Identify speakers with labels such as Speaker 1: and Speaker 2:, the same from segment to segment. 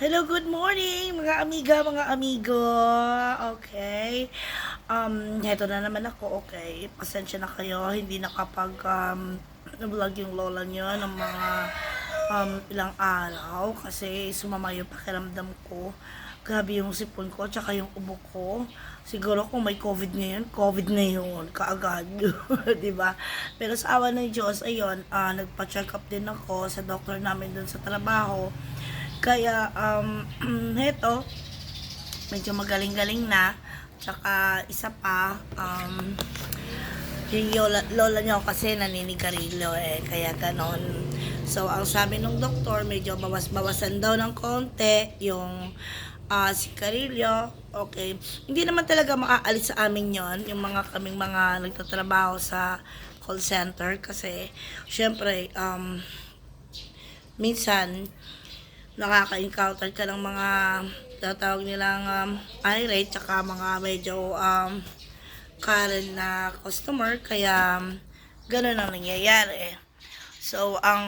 Speaker 1: Hello, good morning mga amiga, mga amigo. Okay. Heto na naman ako, okay. Pasensya na kayo, hindi nakapag vlog yung lola nyo ng mga ilang araw kasi sumama yung pakiramdam ko. Grabe yung sipon ko, tsaka yung ubo ko. Siguro kung may COVID ngayon, COVID na yun, kaagad. Diba? Pero sa awa ng Diyos, ayun, nagpa-check up din ako sa doctor namin dun sa trabaho. Kaya, heto, medyo magaling-galing na. Tsaka, isa pa, yung lola niya kasi naninigarilyo kaya ganon. So, ang sabi ng doktor, medyo bawas-bawasan daw ng konti yung sigarilyo. Okay. Hindi naman talaga maaalis sa amin yon yung kaming mga nagtatrabaho sa call center kasi, syempre, minsan, nakaka-encounter ka ng mga tatawag nilang irate tsaka mga medyo current na customer kaya ganun ang nangyayari. So ang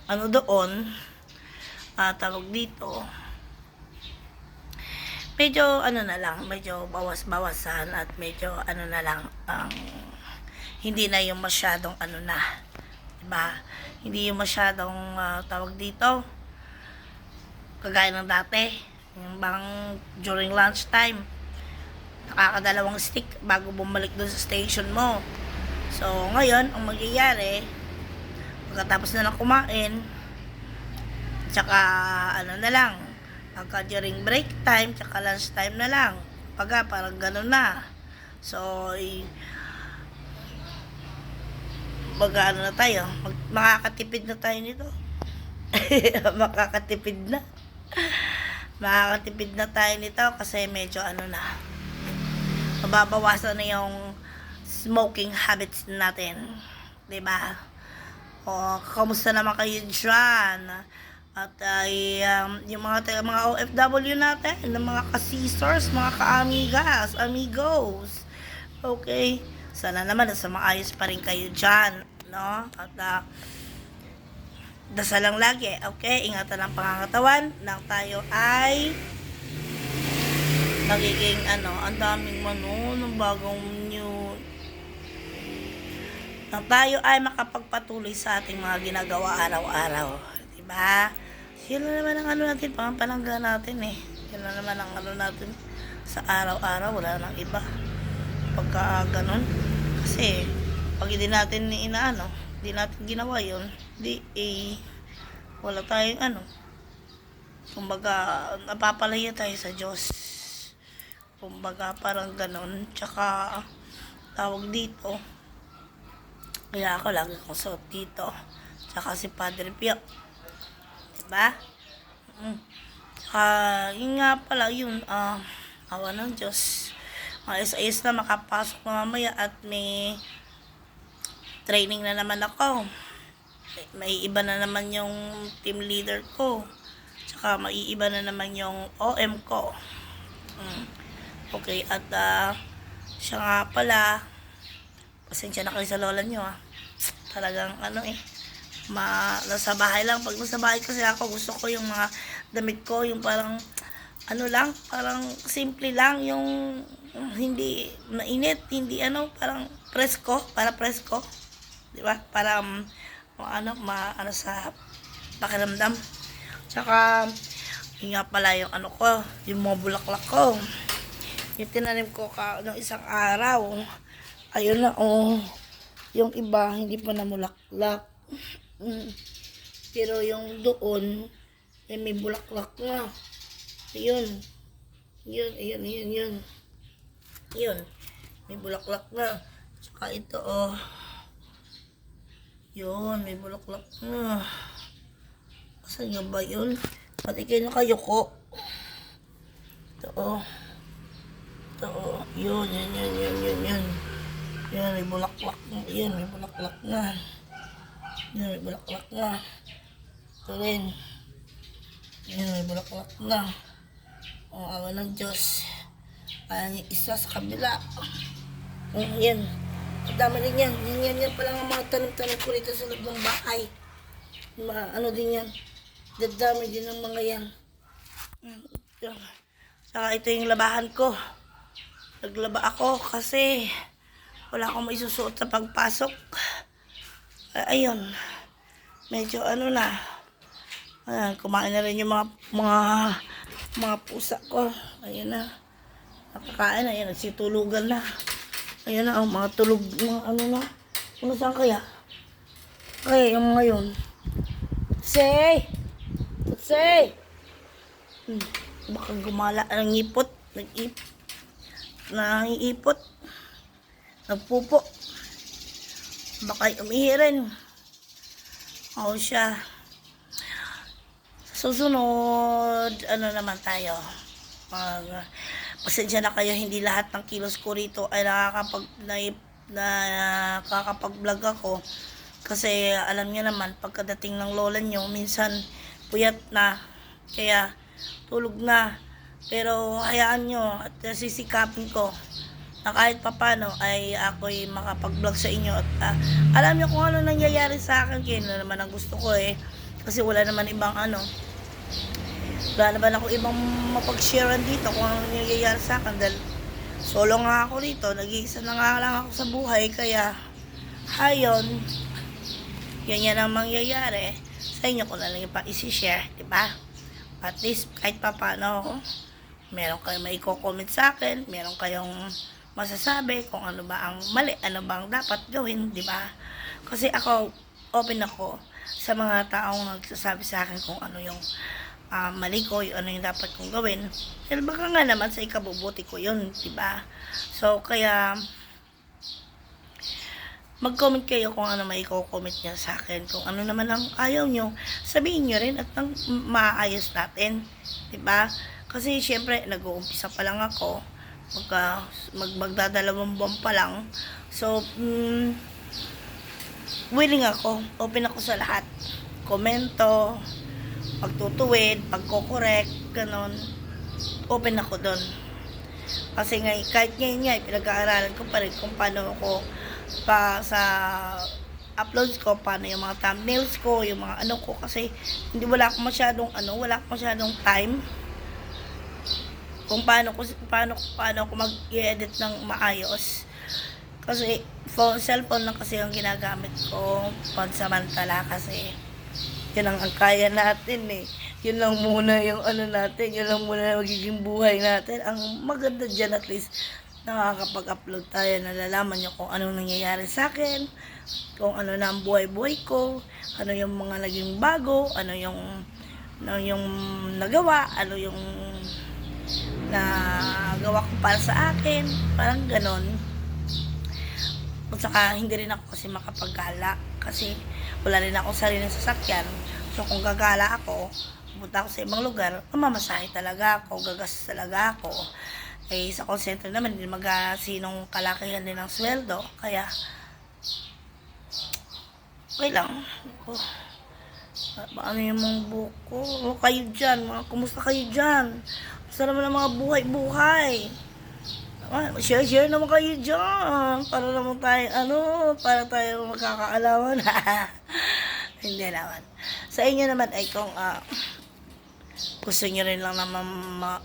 Speaker 1: ano doon tawag dito medyo ano na lang, medyo bawas-bawasan at medyo ano na lang hindi na yung masyadong ano na, diba? Hindi yung masyadong tawag dito kagaya ng dati yung bang during lunch time nakakadalawang stick bago bumalik dun sa station mo. So ngayon ang mangyayari pagkatapos na ng kumain tsaka ano na lang pagka during break time tsaka lunch time na lang parang ganun na. So mag-ano na tayo, makakatipid na tayo nito. makakatipid na makakatipid na tayo nito kasi medyo ano na mababawasan na yung smoking habits natin, 'di ba? O kamusta naman kayo dyan? At yung mga OFW natin, ng mga ka-sisters, mga ka-amigas, amigos. Okay? Sana naman nasa maayos pa rin kayo dyan, no? At dasal lang lagi, okay? Ingatan ang pangangatawan nang tayo ay nagiging ang daming ng bagong new nang tayo ay makapagpatuloy sa ating mga ginagawa araw-araw. Diba? Yun na naman ang natin, pangpalangga natin Yun na naman ang natin sa araw-araw, wala nang iba. Pagka ganun. Kasi, pag hindi natin hindi natin ginawa yun, wala tayong kumbaga, napapalaya tayo sa Diyos. Kumbaga, parang ganun. Tsaka, tawag dito, kaya ako lagi kong suot dito. Tsaka si Padre Pio. Diba? Tsaka, yun nga pala, awa ng Diyos. Ayos-ayos na makapasok na mamaya at may training na naman ako. May iba na naman yung team leader ko. Tsaka may iba na naman yung OM ko. Okay, at siya nga pala, pasensya na kayo sa lola nyo talagang nasa bahay lang. Pag nasa bahay kasi ako, gusto ko yung mga damit ko, yung parang parang simple lang, yung hindi mainit, hindi parang presko, para presko, di ba? Para sa pakiramdam. Tsaka yun nga pala yung ko, yung mga bulaklak ko. Yung tinanim ko ng isang araw. Ayun na yung iba hindi pa namulaklak. Pero yung doon may bulaklak na. Ayun. Yun. May bulaklak na. Tsaka ito yun, may bulaklak na. Saan nga ba yun? Pati kayo nakayuko. Ito yun. Yan, may bulaklak na. Yan, may bulaklak na. Ito rin. Yan, may bulaklak na. Awa ng Diyos. Ayan yung isa sa kabila. Yan. Dami din yan. Yan palang ang mga tanim-tanim ko rito sa loob ng bahay. Din yan. Dadami din ng mga yan. Saka ito yung labahan ko. Naglaba ako kasi wala akong maisusuot sa pagpasok. Ayun. Medyo ano na. Ayan, kumain na rin yung mga pusa ko. Ayun na. Nakakain na. Ayan, nagsitulugan na. Ayun na, mga tulog, mga ano na. Ano saan kaya? Kaya yung mga yun. Say! Say! Baka gumala ng ipot. Naiipot. Nagpupo. Baka umihirin. O siya. Susunod, ano naman tayo. Pasensya na kayo, hindi lahat ng kilos ko rito ay nakakapag-vlog ako. Kasi alam niyo naman, pagkadating ng lola niyo, minsan puyat na. Kaya tulog na. Pero hayaan nyo at sisikapin ko na kahit papano ay ako'y makapag-vlog sa inyo. At alam nyo kung ano nangyayari sa akin. Kaya na naman ang gusto ko eh. Kasi wala naman ibang wala naman ako ibang mapag-sharean dito kung ano nangyayari sa akin. Dahil solo nga ako rito. Nag-iisa na nga lang ako sa buhay. Kaya hayon, yan ang mangyayari. Sa inyo ko na lang yung pa-isi-share. Diba? At least kahit papano meron kayong maiko-comment sa akin, meron kayong masasabi kung ano ba ang mali, ano ba ang dapat gawin, di ba? Kasi ako, open ako sa mga taong nagsasabi sa akin kung ano yung mali ko, yung ano yung dapat kong gawin. Dahil baka nga naman sa ikabubuti ko yun, di ba? So, kaya mag-comment kayo kung ano maiko-comment niya sa akin. Kung ano naman ang ayaw nyo, sabihin nyo rin at nang maayos natin. Diba? Kasi syempre, nag-uumpisa pa lang ako. Magdadalawang buwan pa lang. So, willing ako. Open ako sa lahat. Komento, pagtutuwid, pagkokorek, ganon. Open ako doon. Kasi kahit ngayon nga, pinag-aaralan ko pa rin kung paano ako pa sa uploads ko, paano yung mga thumbnails ko, yung mga ano ko, kasi wala akong masyadong time kung paano ko mag-edit ng maayos. Kasi cellphone lang kasi yung ginagamit ko pansamantala, kasi yun ang kaya natin eh. Yun lang muna yung natin, yun lang muna magiging buhay natin. Ang maganda dyan, at least nakakapag-upload tayo, nalalaman nyo kung anong nangyayari sa akin, kung ano na ang buhay-buhay ko, ano yung mga naging bago, ano yung nagawa, ano yung nagawa ko para sa akin, parang ganon. At saka hindi rin ako kasi makapag-gala kasi wala rin ako sariling sasakyan. So kung gagala ako, pupunta ako sa ibang lugar, mamamasahe talaga ako, gagastos talaga ako. Eh, sa call center naman, hindi magasinong kalakihan din ng sweldo. Kaya, okay lang. Paano yung mga buko? Kayo dyan, kumusta kayo dyan? Basta naman ang mga buhay-buhay. Share naman kayo dyan. Para naman tayo, para tayo magkakaalaman. Hindi naman. Sa inyo naman ay kung, gusto nyo rin lang naman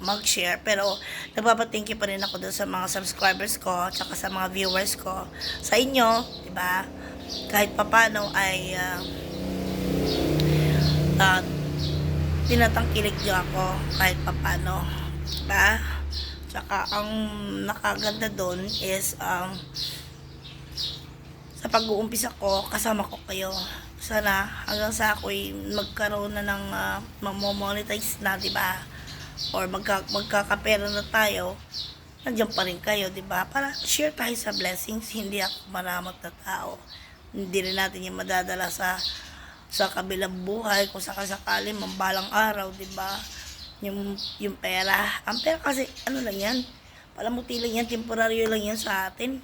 Speaker 1: mag-share, pero nagpapathank you pa rin ako doon sa mga subscribers ko tsaka sa mga viewers ko sa inyo, diba? Kahit papano ay tinatangkilik nyo ako kahit papano, diba? Tsaka ang nakaganda doon is sa pag-uumpisa ko, kasama ko kayo. Sana hanggang sa ako'y magkaroon na ng monetize na, diba? Or magkakapera na tayo, nandiyan pa rin kayo, diba? Para share tayo sa blessings. Hindi ako maramot na tao. Hindi rin natin yung madadala sa kabilang buhay kung sakasakali mambalang araw, diba? Yung pera. Ang pera kasi, ano lang yan? Palamuti lang yan, temporaryo lang yan sa atin.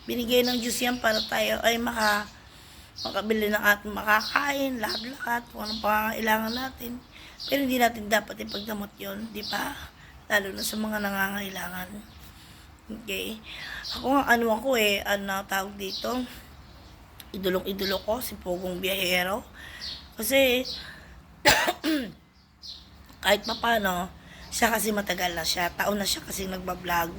Speaker 1: Binigay ng Diyos yan para tayo ay makabili ng ating makakain, lahat-lahat, kung anong pangangailangan natin. Pero hindi natin dapat ipagdamot yun, di ba? Lalo na sa mga nangangailangan. Okay? Ako nga, tawag dito, idolong-idolo ko, si Pogong Biyahero. Kasi, kahit pa paano, siya kasi matagal na siya, taon na siya kasi nagbablog.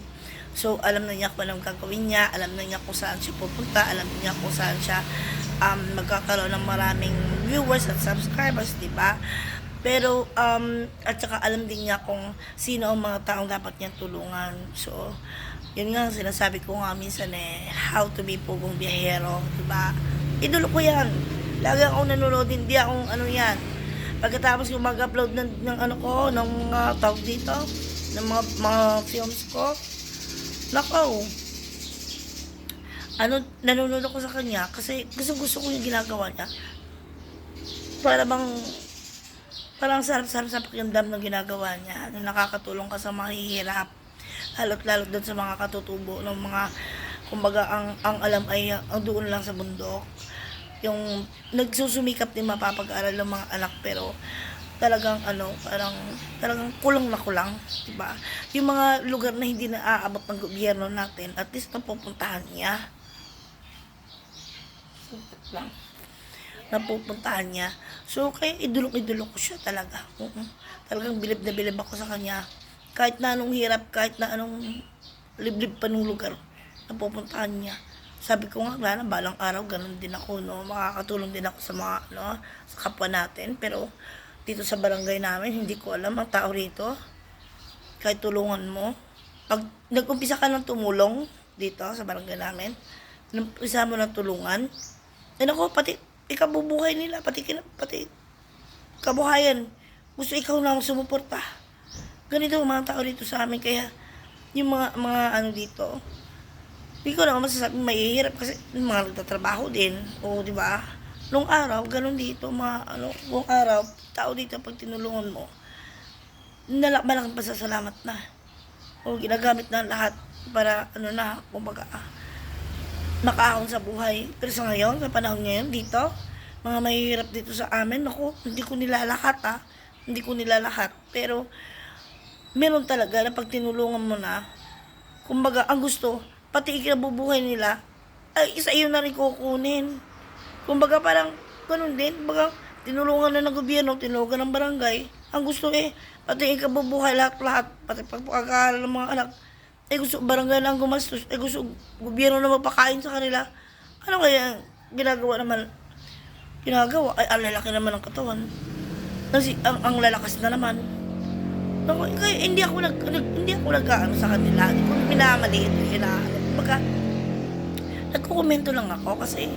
Speaker 1: So, alam na niya kung anong gagawin niya, alam na niya kung saan siya pupunta, alam na niya kung saan siya magkakaroon ng maraming viewers at subscribers, di ba? Pero, at saka alam din niya kung sino ang mga taong dapat niyang tulungan. So, yun nga, sinasabi ko nga minsan how to be pugong biyahero, di ba? Idolo ko yan. Lagi akong nanonood, hindi akong ano yan. Pagkatapos yung mag-upload ng ano ko, ng mga tawag dito, ng mga films ko, nakaw. Ano, nanonood ako sa kanya kasi gusto ko yung ginagawa niya. Para bang, parang sarap-sarap sa pakiramdam ng ginagawa niya. Na nakakatulong ka sa mahihirap. Lalo't doon sa mga katutubo ng mga, kumbaga, ang alam ay ang doon lang sa bundok. Yung nagsusumikap din mapapag-aral ng mga anak pero talagang talagang kulang na kulang, 'di ba? Yung mga lugar na hindi naaabot ng gobyerno natin, at least napupuntahan niya. Lang. Napupuntahan niya. So kaya idulok ko siya talaga. Talagang bilib na bilib ako sa kanya. Kahit na anong hirap, kahit na anong liblib pa ng lugar, napupuntahan niya. Sabi ko nga, wala na, balang araw, ganun din ako, no? Makakatulong din ako sa mga, sa kapwa natin. Pero, dito sa barangay namin, hindi ko alam ang tao rito. Kahit tulungan mo. Pag nag-umpisa ka ng tumulong dito sa barangay namin, nag-umpisa mo ng tulungan, ako, pati ikabubuhay nila, pati kabuhayan. Gusto ikaw lang sumuporta. Ganito ang mga tao dito sa amin, kaya yung mga ano dito, hindi ko naman masasabing mahihirap kasi mga nagtatrabaho din. O, di ba? Nung araw, ganun dito, nung araw, tao dito pag tinulungan mo, malaking pasasalamat na. O, ginagamit na lahat para, kumbaga, makaahon sa buhay. Pero sa ngayon, sa panahon ngayon, dito, mga mahihirap dito sa amin, hindi ko nilalahat, Hindi ko nilalahat. Pero, meron talaga na pag tinulungan mo na, kumbaga, ang gusto, pati ikinabubuhay nila, ay isa iyo na rin kukunin. Kumbaga parang, ganun din, baga, tinulungan na ng gobyerno, tinulungan ng barangay, ang gusto pati ikabubuhay lahat-lahat, pati pagpapakaral ng mga anak, gusto barangay lang gumastos, gusto gobyerno na magpakain sa kanila. Ano kaya ginagawa, ay ang lalaki naman ng katawan. Kasi ang lalakas na naman. Kaya hindi ako nag-aano sa kanila. Hindi ko minamaliit sila. Kumbaga, nagkukomento lang ako kasi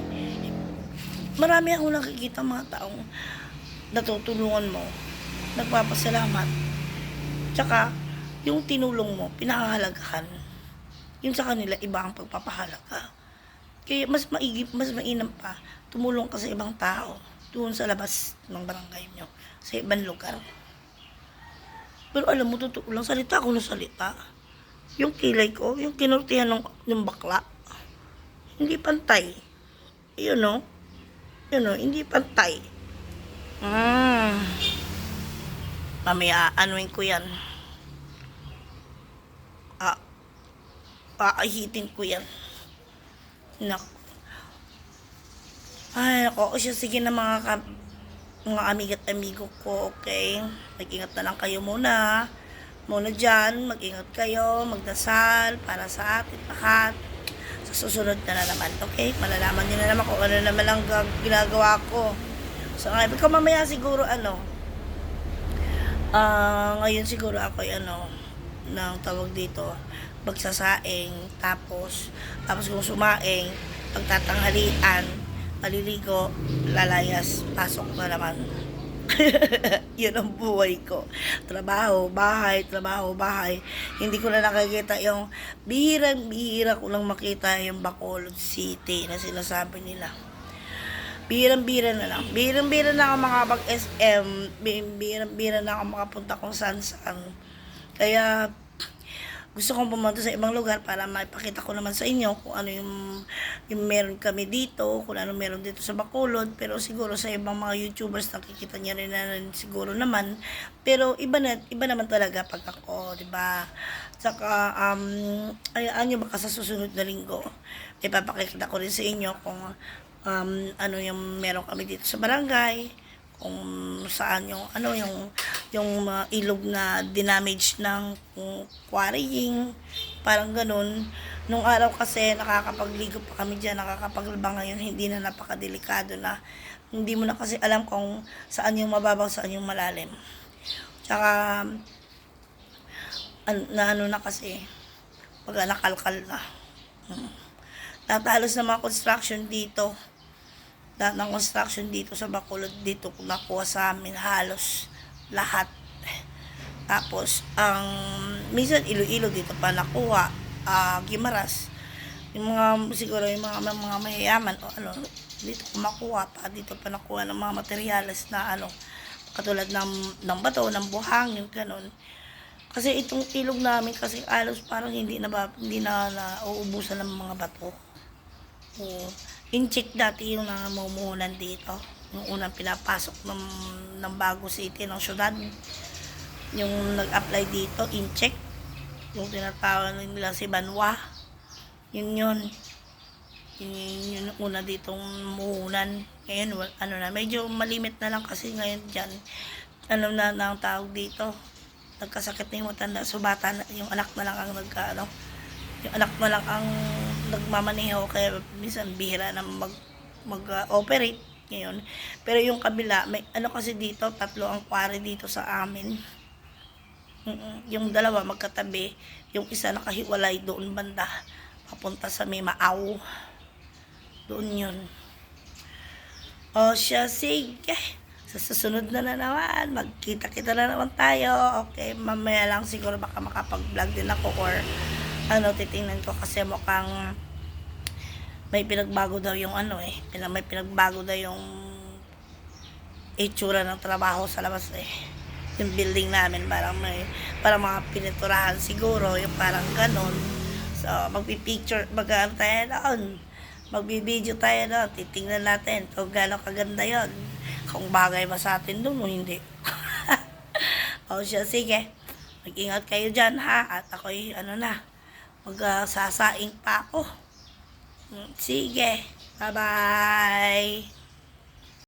Speaker 1: marami akong nakikita mga taong natutulungan mo, nagpapasalamat. Tsaka, yung tinulong mo, pinahahalagahan. Yung sa kanila, iba ang pagpapahalaga. Kaya mas mainam pa, tumulong ka sa ibang tao, doon sa labas ng barangay nyo, sa ibang lugar. Pero alam mo, totoo lang, salita ako ng salita. Yung kilay ko, yung kinurtihan ng bakla, hindi pantay. Yun, hindi pantay. Mamaya, anuin ko yan. Paahitin ko yan. Nako. Ay, nako. Sige na mga amigat amigo ko, okay? Mag-ingat na lang kayo muna. Muna dyan, mag-ingat kayo, magdasal para sa atin lahat. Sa susunod na naman, okay? Malalaman nyo na naman kung ano naman ang ginagawa ko. So, ngayon, ikaw mamaya siguro, ngayon siguro ako, ng tawag dito, magsasaing, tapos kung sumaing, pagtatanghalian, maliligo, lalayas, pasok na naman. Yun ang buhay ko. Trabaho, bahay. Hindi ko na nakikita yung bihirang-bihira ko lang makita yung Bacolod City na sinasabi nila. Bihirang-bihira na lang. Bihirang-bihira na ako makapag-SM. Bihirang-bihira na ako makapunta kung saan-saan. Kaya, gusto kong pumunta sa ibang lugar para maipakita ko naman sa inyo kung ano yung meron kami dito, kung ano meron dito sa Bacolod. Pero siguro sa ibang mga YouTubers nakikita niya rin na siguro naman. Pero iba naman talaga pag ako, 'di ba? Saka ayaan niyo baka sa susunod na linggo ipapakita ko rin sa inyo kung ano yung meron kami dito sa barangay, kung saan yung ano yung ilog na dinamage ng quarrying, parang ganun. Nung araw kasi nakakapagligo pa kami diyan, nakakapaglaba. Ngayon hindi na, napakadelikado na. Hindi mo na kasi alam kung saan yung mababaw, saan yung malalim. Tsaka ano na kasi, pag nakalkal na. Lahat halos ng mga construction dito, lahat ng construction dito sa Bacolod, dito nakuha sa amin halos lahat. Tapos minsan Iloilo dito pa nakuha, Guimaras, yung mga siguro yung mga mayayaman o ano, dito makuha pa, dito pa nakuha ng mga materyales na ano, katulad ng bato, ng buhangin, ganun. Kasi itong ilog namin kasi halos parang hindi na nauubusan ng mga bato. Oo. In-check dati yung namumuhunan dito. Yung unang pinapasok ng Bago City, ng syudad. Yung nag-apply dito, in-check. Yung tinatawag nila si Banwa. Yun yun. Yung una ditong muhunan. Ngayon, ano na, medyo malimit na lang kasi ngayon dyan. Ano na ang tawag dito. Nagkasakit na yung matanda. So, bata na, yung anak na lang ang yung anak na lang ang nagmamaneho, kaya minsan bihira na mag-operate ngayon. Pero yung kabila, may ano kasi dito, 3 ang quarry dito sa amin. Yung dalawa magkatabi, yung isa nakahiwalay doon banda, papunta sa may Maaw. Doon yun. O siya, sige. Sa susunod na naman, magkita-kita na naman tayo. Okay, mamaya lang siguro baka makapag-vlog din ako or ano, titingnan ko kasi mukhang may pinagbago daw yung ano may pinagbago daw yung itsura ng trabaho sa labas yung building namin, parang mga piniturahan siguro, yung parang ganon. So magpipicture, mag-ano tayo doon, magbibideo tayo doon, titingnan natin kung gano'ng kaganda yon, kung bagay ba sa atin doon o hindi. O siya, sige, mag-ingat kayo dyan ha, at ako'y ano na, magsasaing pa ako. Sige. Bye-bye.